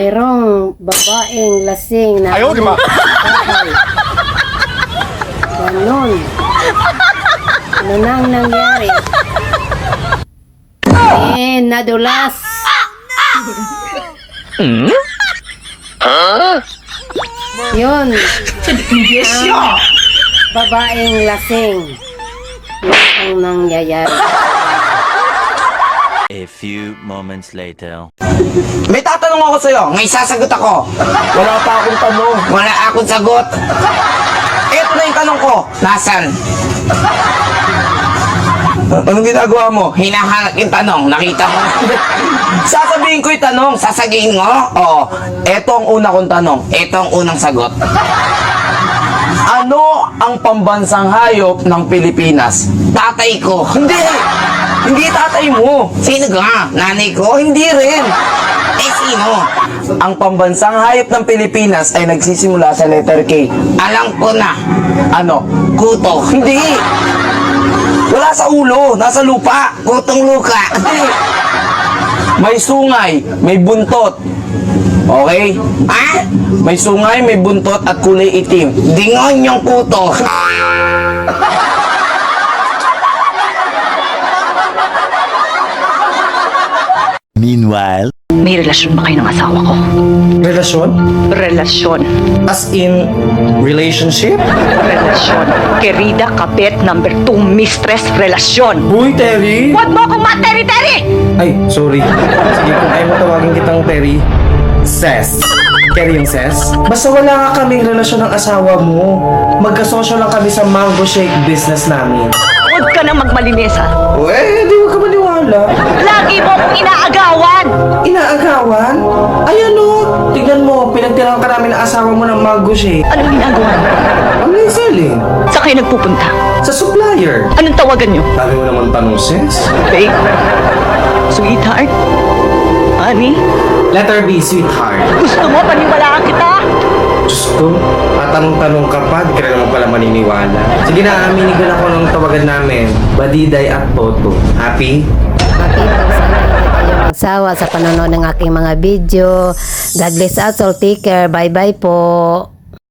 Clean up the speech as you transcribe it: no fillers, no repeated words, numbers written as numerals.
mayroong babaeng lasing na Ayaw, di ba? Ganon. Ano nang nangyari? Nadulas. Yun. Babaeng lasing. Yun ang nangyayari. A few moments later. May tatanong ako sa'yo, may sasagot ako. Wala pa akong tanong. Wala akong sagot. Ito na yung tanong ko. Nasaan? Anong ginagawa mo? Hinahanap yung tanong. Nakita mo? Sasabihin ko yung tanong. Sasagihin mo? Oo. Ito ang una kong tanong. Ito ang unang sagot. Ano ang pambansang hayop ng Pilipinas? Tatay ko. Hindi! Hindi tatay mo. Sino ka? Nanay ko? Hindi rin. Sino? Ang pambansang hayop ng Pilipinas ay nagsisimula sa letter K. Alam ko na. Ano? Kuto. Hindi. Wala sa ulo. Nasa lupa. Kutong luka. Hindi. May sungay. May buntot. Okay? Ha? May sungay, may buntot at kulay itim. Dingon yung kuto. Meanwhile, May relasyon ba kayo ng asawa ko? Relasyon? Relasyon. As in, relationship? Relasyon. Querida Kapit number 2 mistress relasyon. Uy, Terry! Huwag mo akong materi-teri! Ay, sorry. Sige, kung ayaw mo tawagin kitang Terry, Ses. Terry yung Ses? Basta wala ka kaming relasyon ng asawa mo. Magkasosyo lang kami sa mango shake business namin. Huwag ka nang magmalinis ha. Eh, di ka maniwala. Lagi mo akong inaagawan! Inaagawan? Ayan o, tignan mo, pinagtirahan ka namin ng asawa mo ng mango shake. Anong ginagawa mo? Ano yung selling? Saan kayo nagpupunta? Sa supplier. Anong tawagan nyo? Dami mo naman tanong, Ses. Babe? Sweetheart? Honey? Letter B, sweetheart. Gusto mo paniwalaan kita? Diyos ko, tatanong-tanong ka pa, di ka rin naman pala maniniwala. Sige na, aminin ko na ako ng tawagan namin. Badiday at Toto. Happy? Makita sana kayo magsawa sa panonood ng aking mga video. God bless us all. Take care. Bye-bye po.